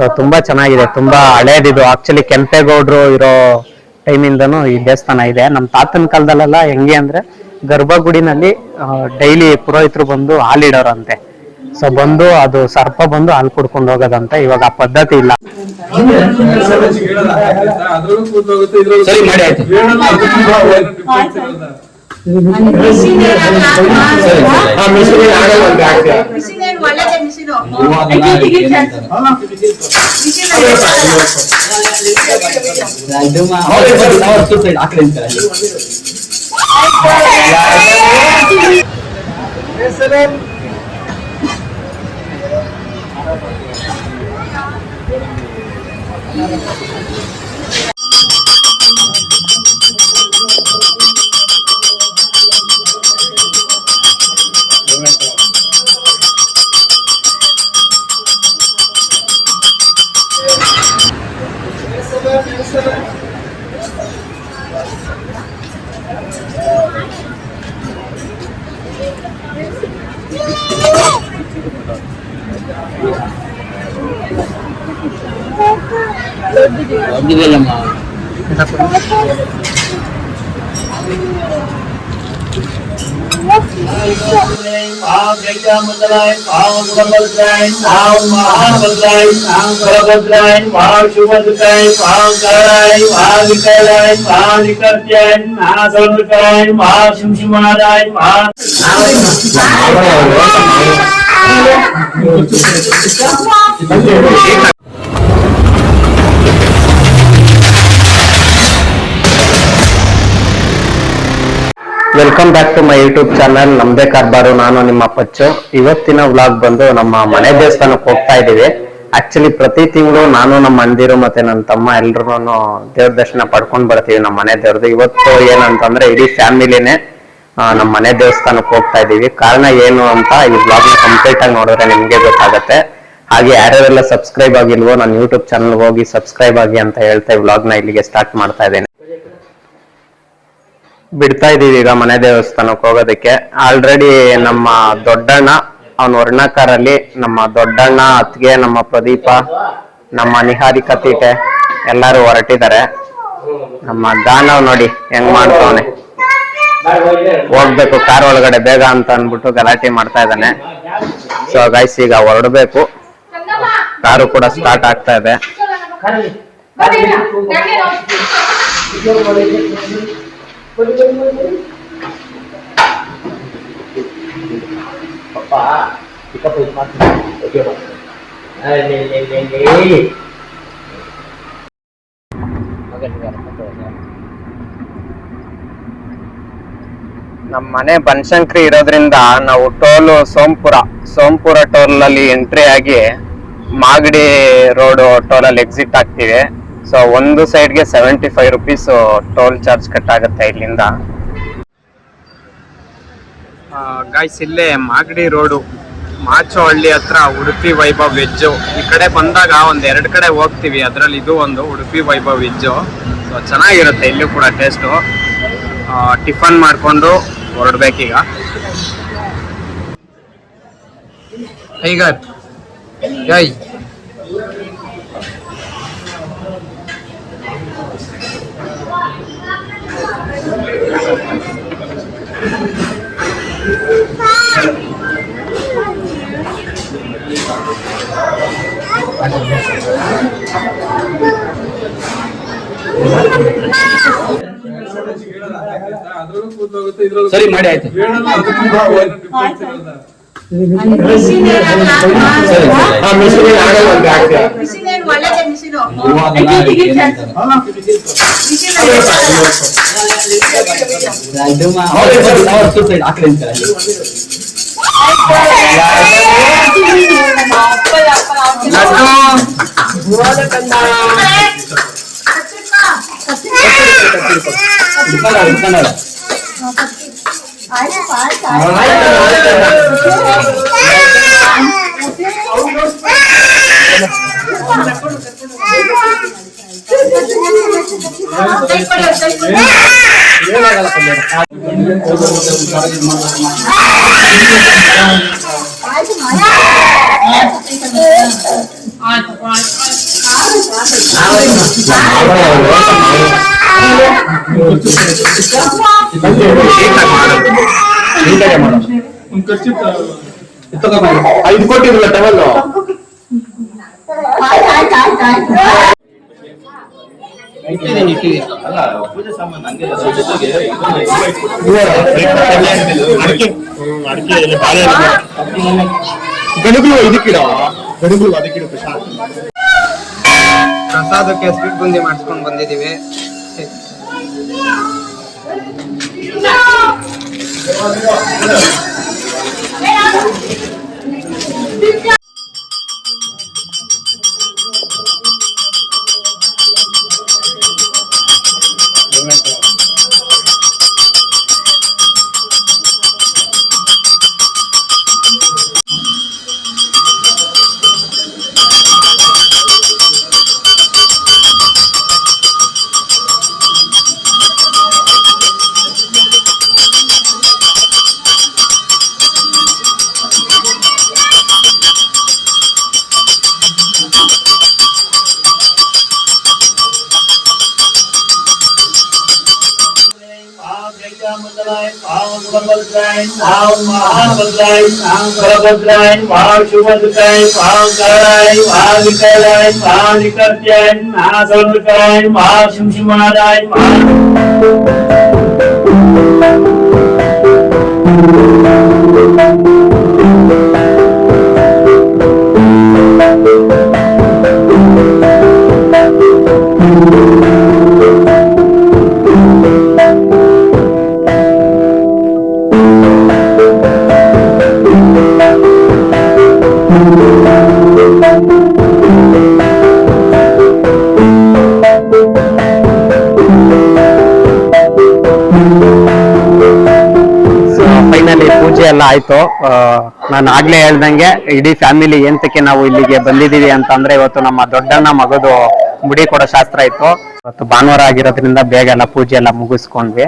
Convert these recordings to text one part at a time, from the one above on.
So ತುಂಬಾ ಚೆನ್ನಾಗಿದೆ, ತುಂಬಾ ಹಳೇದಿದು. ಆಕ್ಚುಲಿ ಕೆಂಪೇಗೌಡರು ಇರೋ ಟೈಮಿಂದನೂ ಈ ದೇವಸ್ಥಾನ ಇದೆ. ನಮ್ಮ ತಾತನ ಕಾಲದಲ್ಲೆಲ್ಲ ಹೆಂಗೆ ಅಂದ್ರೆ ಗರ್ಭಗುಡಿನಲ್ಲಿ ಡೈಲಿ ಪುರೋಹಿತರು ಬಂದು ಹಾಲಿಡೋರಂತೆ. ಸೊ ಬಂದು ಅದು ಸರ್ಪ ಬಂದು ಹಾಲು ಕುಡ್ಕೊಂಡು ಹೋಗೋದಂತೆ. ಇವಾಗ ಆ ಪದ್ಧತಿ ಇಲ್ಲ. Welcome back to my YouTube channel ನಮ್ದೇ ಕಾರ್ಬಾರು. ನಾನು ನಿಮ್ಮ ಪಚ್ಚು. ಇವತ್ತಿನ ವ್ಲಾಗ್ ಬಂದು ನಮ್ಮ ಮನೆ ದೇವಸ್ಥಾನಕ್ಕೆ ಹೋಗ್ತಾ ಇದೀವಿ. ಆಕ್ಚುಲಿ ಪ್ರತಿ ತಿಂಗಳು ನಾನು ನಮ್ಮ ಅಣ್ಣದಿರು ಮತ್ತೆ ನನ್ನ ತಮ್ಮ ಎಲ್ರು ದೇವ್ರ ದರ್ಶನ ಪಡ್ಕೊಂಡ್ ಬರ್ತೀವಿ ನಮ್ಮ ಮನೆ ದೇವ್ರದ್ದು. ಇವತ್ತು ಏನಂತಂದ್ರೆ ಇಡೀ ಫ್ಯಾಮಿಲಿನೇ ನಮ್ಮ ಮನೆ ದೇವಸ್ಥಾನಕ್ಕೆ ಹೋಗ್ತಾ ಇದೀವಿ. ಕಾರಣ ಏನು ಅಂತ ಈ ವ್ಲಾಗ್ ನ ಕಂಪ್ಲೀಟ್ ಆಗಿ ನೋಡಿದ್ರೆ ನಿಮ್ಗೆ ಗೊತ್ತಾಗುತ್ತೆ. ಹಾಗೆ ಯಾರ್ಯಾರೆಲ್ಲ ಸಬ್ಸ್ಕ್ರೈಬ್ ಆಗಿಲ್ವೋ ನನ್ನ ಯೂಟ್ಯೂಬ್ ಚಾನಲ್ ಹೋಗಿ ಸಬ್ಸ್ಕ್ರೈಬ್ ಆಗಿ ಅಂತ ಹೇಳ್ತಾ ಈ ವ್ಲಾಗ್ ನ ಇಲ್ಲಿಗೆ ಸ್ಟಾರ್ಟ್ ಮಾಡ್ತಾ ಇದ್ದೇನೆ. ಬಿಡ್ತಾ ಇದೀವಿ ಈಗ ಮನೆ ದೇವಸ್ಥಾನಕ್ಕೆ ಹೋಗೋದಕ್ಕೆ. ಆಲ್ರೆಡಿ ನಮ್ಮ ದೊಡ್ಡಣ್ಣ ಅವನ ವರ್ಣಕಾರಲ್ಲಿ, ನಮ್ಮ ದೊಡ್ಡಣ್ಣ ಅತ್ತಿಗೆ, ನಮ್ಮ ಪ್ರದೀಪ, ನಮ್ಮ ನಿಹಾರಿಕಾ ತೀಟೆ ಎಲ್ಲಾರು ಹೊರಟಿದ್ದಾರೆ. ನಮ್ಮ ಗಾನವ್ ನೋಡಿ ಹೆಂಗ್ ಮಾಡ್ತಾವನೆ, ಹೋಗ್ಬೇಕು ಕಾರ್ ಒಳಗಡೆ ಬೇಗ ಅಂತ ಅನ್ಬಿಟ್ಟು ಗಲಾಟೆ ಮಾಡ್ತಾ ಇದ್ದಾನೆ. ಸೊ ಗೈಸ್ ಈಗ ಹೊರಡ್ಬೇಕು. ಕಾರು ಕೂಡ ಸ್ಟಾರ್ಟ್ ಆಗ್ತಾ ಇದೆ. ನಮ್ಮ ಮನೆ ಬನಶಂಕರಿ ಇರೋದ್ರಿಂದ ನಾವು ಟೋಲ್ ಸೋಂಪುರ ಟೋಲ್ ಅಲ್ಲಿ ಎಂಟ್ರಿ ಆಗಿ ಮಾಗಡಿ ರೋಡ್ ಟೋಲ್ ಅಲ್ಲಿ ಎಕ್ಸಿಟ್ ಆಗ್ತೀವಿ. ಸೊ ಒಂದು ಸೈಡ್ಗೆ 75 ರುಪೀಸ್ ಟೋಲ್ ಚಾರ್ಜ್ ಕಟ್ ಆಗುತ್ತೆ ಇಲ್ಲಿಂದ. ಗಾಯ್ಸ್ ಇಲ್ಲೇ ಮಾಗಡಿ ರೋಡು ಮಾಚೋಹಳ್ಳಿ ಹತ್ರ ಉಡುಪಿ ವೈಭವ್ ವೆಜ್ಜು. ಈ ಕಡೆ ಬಂದಾಗ ಒಂದ್ 2 ಕಡೆ ಹೋಗ್ತೀವಿ, ಅದ್ರಲ್ಲಿ ಇದು ಒಂದು ಉಡುಪಿ ವೈಭವ್ ವೆಜ್ಜು. ಸೊ ಚೆನ್ನಾಗಿರುತ್ತೆ ಇಲ್ಲೂ ಕೂಡ ಟೇಸ್ಟು. ಟಿಫನ್ ಮಾಡ್ಕೊಂಡು ಹೊರಡ್ಬೇಕೀಗ. ಟೈಗರ್ ಜೈ ಸರಿ ಮಾಡಿ ಆಯ್ತು. ಒಂದ್ ಖರ್ಚು ಇದು ಕೊಟ್ಟಿರಲ್ಲ ಟವಲ್ ಪೂಜೆ ಸಾಮಾನು ಗಣಗಳು ಇದಕ್ಕಿಡ ಗಣಗಳು ಅದಕ್ಕಿಡ ಪ್ರಸಾದಕ್ಕೆ ಸ್ವೀಟ್ ಬುಂದಿ ಮಾಡಿಸ್ಕೊಂಡು ಬಂದಿದ್ದೀವಿ. ಫೈನಲಿ ಪೂಜೆ ಎಲ್ಲ ಆಯ್ತು. ನಾನು ಆಗ್ಲೇ ಹೇಳ್ದಂಗೆ ಇಡೀ ಫ್ಯಾಮಿಲಿ ಎಂತಕ್ಕೆ ನಾವು ಇಲ್ಲಿಗೆ ಬಂದಿದೀವಿ ಅಂತ ಅಂದ್ರೆ ಇವತ್ತು ನಮ್ಮ ದೊಡ್ಡಣ್ಣ ಮಗದು ಮುಡಿ ಕೊಡೋ ಶಾಸ್ತ್ರ ಇತ್ತು. ಇವತ್ತು ಭಾನುವಾರ ಆಗಿರೋದ್ರಿಂದ ಬೇಗ ಎಲ್ಲ ಪೂಜೆ ಎಲ್ಲ ಮುಗಿಸ್ಕೊಂಡ್ವಿ.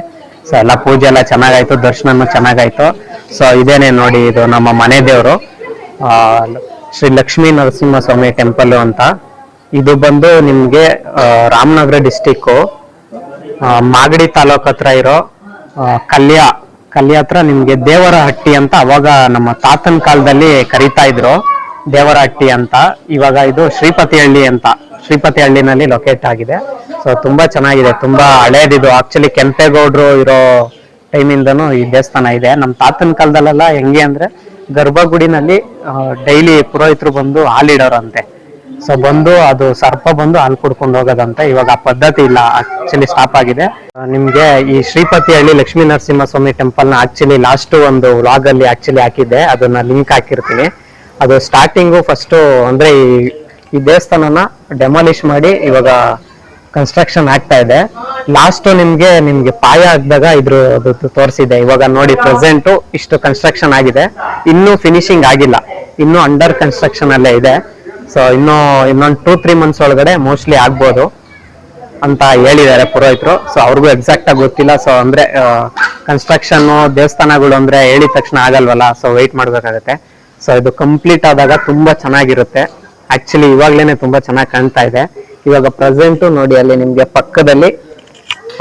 ಸೊ ಎಲ್ಲ ಪೂಜೆ ಎಲ್ಲ ಚೆನ್ನಾಗಾಯ್ತು, ದರ್ಶನನೂ ಚೆನ್ನಾಗಾಯ್ತು. ಸೊ ಇದೇನೆ ನೋಡಿ, ಇದು ನಮ್ಮ ಮನೆ ದೇವರು ಶ್ರೀ ಲಕ್ಷ್ಮೀ ನರಸಿಂಹಸ್ವಾಮಿ ಟೆಂಪಲ್ ಅಂತ. ಇದು ಬಂದು ನಿಮ್ಗೆ ರಾಮನಗರ ಡಿಸ್ಟಿಕ್ ಮಾಗಡಿ ತಾಲೂಕ್ ಹತ್ರ ಇರೋ ಕಲ್ಯ ಹತ್ರ ನಿಮ್ಗೆ ದೇವರಹಟ್ಟಿ ಅಂತ ಅವಾಗ ನಮ್ಮ ತಾತನ ಕಾಲದಲ್ಲಿ ಕರೀತಾ ಇದ್ರು, ದೇವರಹಟ್ಟಿ ಅಂತ. ಇವಾಗ ಇದು ಶ್ರೀಪತಿಹಳ್ಳಿ ಅಂತ, ಶ್ರೀಪತಿಹಳ್ಳಿನಲ್ಲಿ ಲೊಕೇಟ್ ಆಗಿದೆ. ಸೊ ತುಂಬಾ ಚೆನ್ನಾಗಿದೆ, ತುಂಬಾ ಹಳೇದಿದು. ಆಕ್ಚುಲಿ ಕೆಂಪೇಗೌಡರು ಇರೋ ಟೈಮಿಂದನೂ ಈ ದೇವಸ್ಥಾನ ಇದೆ. ನಮ್ಮ ತಾತನ ಕಾಲದಲ್ಲೆಲ್ಲ ಹೆಂಗೆ ಅಂದ್ರೆ ಗರ್ಭಗುಡಿನಲ್ಲಿ ಡೈಲಿ ಪುರೋಹಿತರು ಬಂದು ಹಾಲಿಡೋರಂತೆ. ಸೊ ಬಂದು ಅದು ಸರ್ಪ ಬಂದು ಹಾಲು ಕುಡ್ಕೊಂಡು ಹೋಗೋದಂತೆ. ಇವಾಗ ಆ ಪದ್ಧತಿ ಇಲ್ಲ, ಆಕ್ಚುಲಿ ಸ್ಟಾಪ್ ಆಗಿದೆ. ನಿಮ್ಗೆ ಈ ಶ್ರೀಪತಿಹಳ್ಳಿ ಲಕ್ಷ್ಮೀ ನರಸಿಂಹಸ್ವಾಮಿ ಟೆಂಪಲ್ ನ ಆಕ್ಚುಲಿ ಲಾಸ್ಟ್ ಒಂದು ವ್ಲಾಗ್ ಅಲ್ಲಿ ಆಕ್ಚುಲಿ ಹಾಕಿದ್ದೆ, ಅದನ್ನ ಲಿಂಕ್ ಹಾಕಿರ್ತೀನಿ. ಅದು ಸ್ಟಾರ್ಟಿಂಗು ಫಸ್ಟ್ ಅಂದ್ರೆ ಈ ದೇವಸ್ಥಾನನ ಡೆಮಾಲಿಷ್ ಮಾಡಿ ಇವಾಗ ಕನ್ಸ್ಟ್ರಕ್ಷನ್ ಆಗ್ತಾ ಇದೆ. ಲಾಸ್ಟ್ ನಿಮ್ಗೆ ಪಾಯ ಹಾಕಿದಾಗ ಇದ್ರ ತೋರಿಸಿದೆ. ಇವಾಗ ನೋಡಿ ಪ್ರೆಸೆಂಟ್ ಇಷ್ಟು ಕನ್ಸ್ಟ್ರಕ್ಷನ್ ಆಗಿದೆ, ಇನ್ನೂ ಫಿನಿಶಿಂಗ್ ಆಗಿಲ್ಲ, ಇನ್ನೂ ಅಂಡರ್ ಕನ್ಸ್ಟ್ರಕ್ಷನ್ ಅಲ್ಲೇ ಇದೆ. ಸೊ ಇನ್ನೊಂದು 2-3 ಮಂತ್ಸ್ ಒಳಗಡೆ ಮೋಸ್ಟ್ಲಿ ಆಗ್ಬೋದು ಅಂತ ಹೇಳಿದ್ದಾರೆ ಪುರೋಹಿತರು. ಸೊ ಅವ್ರಿಗೂ ಎಕ್ಸಾಕ್ಟ್ ಆಗಿ ಗೊತ್ತಿಲ್ಲ. ಸೊ ಅಂದ್ರೆ ಕನ್ಸ್ಟ್ರಕ್ಷನ್ ದೇವಸ್ಥಾನಗಳು ಅಂದ್ರೆ ಹೇಳಿದ ತಕ್ಷಣ ಆಗಲ್ವಲ್ಲ, ಸೊ ವೆಯ್ಟ್ ಮಾಡ್ಬೇಕಾಗತ್ತೆ. ಸೊ ಇದು ಕಂಪ್ಲೀಟ್ ಆದಾಗ ತುಂಬಾ ಚೆನ್ನಾಗಿರುತ್ತೆ. ಆಕ್ಚುಲಿ ಇವಾಗ್ಲೇನೆ ತುಂಬಾ ಚೆನ್ನಾಗಿ ಕಾಣ್ತಾ ಇದೆ. ಇವಾಗ ಪ್ರೆಸೆಂಟ್ ನೋಡಿ ಅಲ್ಲಿ ನಿಮ್ಗೆ ಪಕ್ಕದಲ್ಲಿ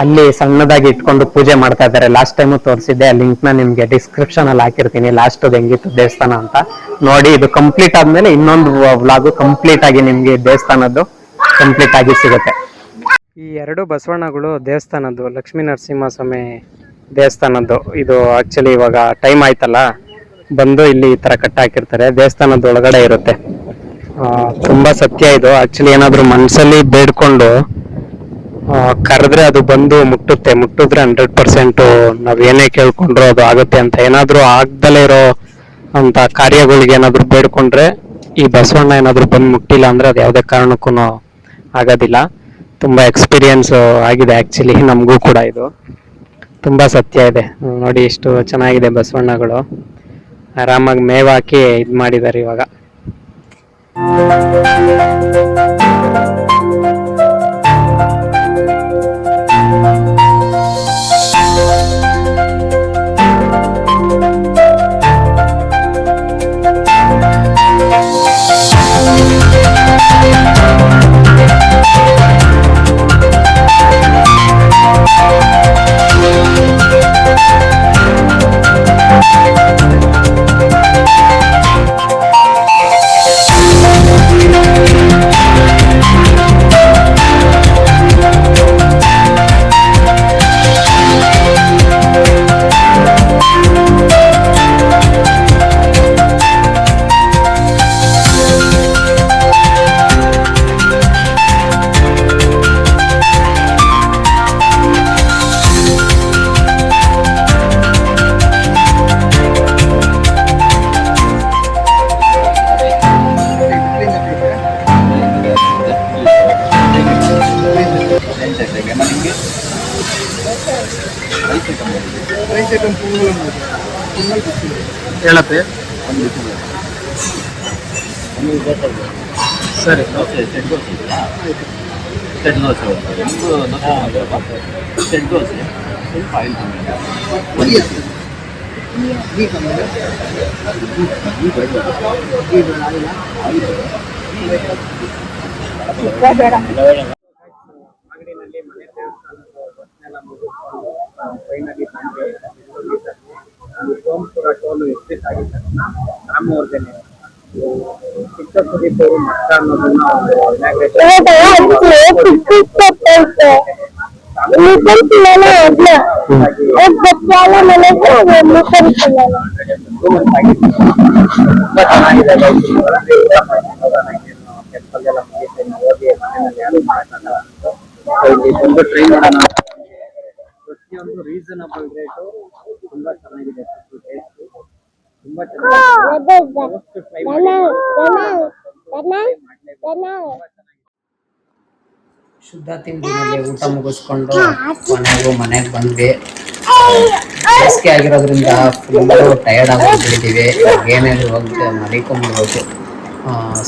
ಅಲ್ಲಿ ಸಣ್ಣದಾಗಿ ಇಟ್ಕೊಂಡು ಪೂಜೆ ಮಾಡ್ತಾ ಇದ್ದಾರೆ. ಲಾಸ್ಟ್ ಟೈಮು ತೋರಿಸಿದ್ದೆ, ಆ ಲಿಂಕ್ ನ ನಿಮ್ಗೆ ಡಿಸ್ಕ್ರಿಪ್ಷನ್ ಅಲ್ಲಿ ಹಾಕಿರ್ತೀನಿ, ಲಾಸ್ಟ್ ಹೆಂಗಿತ್ತು ದೇವಸ್ಥಾನ ಅಂತ ನೋಡಿ. ಇದು ಕಂಪ್ಲೀಟ್ ಆದ್ಮೇಲೆ ಇನ್ನೊಂದು ವ್ಲಾಗ್ ಕಂಪ್ಲೀಟ್ ಆಗಿ ನಿಮ್ಗೆ ದೇವಸ್ಥಾನದ್ದು ಕಂಪ್ಲೀಟ್ ಆಗಿ ಸಿಗುತ್ತೆ. ಈ ಎರಡು ಬಸವಣ್ಣಗಳು ದೇವಸ್ಥಾನದ್ದು, ಲಕ್ಷ್ಮೀ ನರಸಿಂಹಸ್ವಾಮಿ ದೇವಸ್ಥಾನದ್ದು. ಇದು ಆಕ್ಚುಲಿ ಇವಾಗ ಟೈಮ್ ಆಯ್ತಲ್ಲ, ಬಂದು ಇಲ್ಲಿ ಈ ತರ ಕಟ್ಟ ಹಾಕಿರ್ತಾರೆ, ದೇವಸ್ಥಾನದ ಒಳಗಡೆ ಇರುತ್ತೆ. ತುಂಬಾ ಸತ್ಯ ಇದು. ಆಕ್ಚುಲಿ ಏನಾದ್ರು ಮನ್ಸಲ್ಲಿ ಬೇಡ್ಕೊಂಡು ಕರೆದ್ರೆ ಅದು ಬಂದು ಮುಟ್ಟಿದ್ರೆ 100% ನಾವ್ ಏನೇ ಕೇಳ್ಕೊಂಡ್ರು ಅದು ಆಗುತ್ತೆ ಅಂತ. ಏನಾದ್ರು ಆಗ್ದಲೇ ಇರೋ ಅಂತ ಕಾರ್ಯಗಳಿಗೆ ಏನಾದ್ರು ಬೇಡ್ಕೊಂಡ್ರೆ ಈ ಬಸವಣ್ಣ ಏನಾದ್ರು ಬಂದು ಮುಟ್ಟಿಲ್ಲ ಅಂದ್ರೆ ಅದು ಯಾವುದೇ ಕಾರಣಕ್ಕೂ ಆಗೋದಿಲ್ಲ. ತುಂಬಾ ಎಕ್ಸ್ಪೀರಿಯನ್ಸ್ ಆಗಿದೆ ಆಕ್ಚುಲಿ ನಮಗೂ ಕೂಡ. ಇದು ತುಂಬಾ ಸತ್ಯ ಇದೆ ನೋಡಿ, ಎಷ್ಟು ಚೆನ್ನಾಗಿದೆ ಬಸವಣ್ಣಗಳು. ಆರಾಮಾಗಿ ಮೇವ್ ಹಾಕಿ ಇದ್ ಮಾಡಿದ್ದಾರೆ ಇವಾಗ. ರೈಸ್ ಐಟಮ್ ಹೇಳಪ್ಪೆ ಸರಿ ಸೆಟ್ ದೋಸೆ ಸೆಟ್ ದೋಸೆ ಸ್ವಲ್ಪ ಆಯಿಲ್ ಅಂಗಡಿನಲ್ಲಿ ಮನೆ ದೇವಸ್ಥಾನದ ಫೈನಲಿ ಸೋಮಪುರ ಟೋಲು ಎಕ್ಸಿಟ್ ಆಗಿದೆ ರಾಮವರ್ಧನೆ ಚಿಕ್ಕ ಸುದೀಪವರು ಮಠ ಅನ್ನೋದನ್ನ ತುಂಬಾ ಚೆನ್ನಾಗಿದೆ ಟೆಂಪಲ್ ಎಲ್ಲ ಮುಗಿಸಿ ಹೋಗಿ ಮನೆಯಲ್ಲಿ ಯಾರು ಮಾಡಕ್ಕಾಗಲ್ಲ ಇಲ್ಲಿ ಬಂದು ಟ್ರೈ ಮಾಡೋಣ ಪ್ರತಿಯೊಂದು ರೀಸನಬಲ್ ರೇಟು ತುಂಬಾ ಚೆನ್ನಾಗಿದೆ ಟೇಸ್ಟ್ ತುಂಬಾ ಶುದ್ಧ ತಿಂಡಿನಲ್ಲಿ ಊಟ ಮುಗಿಸ್ಕೊಂಡು ಕೊನೆಗೂ ಮನೆಗೆ ಬಂದ್ವಿ. ಬೇಸಿಗೆ ಆಗಿರೋದ್ರಿಂದ ಫುಲ್ಲು ಟಯರ್ಡ್ ಆಗೋಗ್ಬಿಟ್ಟಿದ್ದೀವಿ. ಏನಾದ್ರು ಹೋಗಿ ಮಲಿಕೊಂಡ್ಬಿಡ್ಬೇಕು.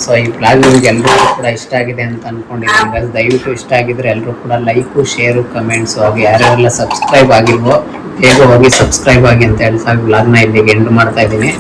ಸೊ ಈ ಬ್ಲಾಗ್ ನಿಮ್ಗೆ ಎಲ್ಲರಿಗೂ ಕೂಡ ಇಷ್ಟ ಆಗಿದೆ ಅಂತ ಅನ್ಕೊಂಡಿದ್ದೀನಿ. ದಯವಿಟ್ಟು ಇಷ್ಟ ಆಗಿದ್ರೆ ಎಲ್ಲರೂ ಕೂಡ ಲೈಕು ಶೇರು ಕಮೆಂಟ್ಸು ಹಾಗೆ ಯಾರ್ಯಾರೆಲ್ಲ ಸಬ್ಸ್ಕ್ರೈಬ್ ಆಗಿಲ್ವೋ ಬೇಗ ಹೋಗಿ ಸಬ್ಸ್ಕ್ರೈಬ್ ಆಗಿ ಅಂತ ಹೇಳ್ತಾ ಬ್ಲಾಗ್ನ ಇಲ್ಲಿಗೆ ಎಂಡ್ ಮಾಡ್ತಾ ಇದ್ದೀನಿ.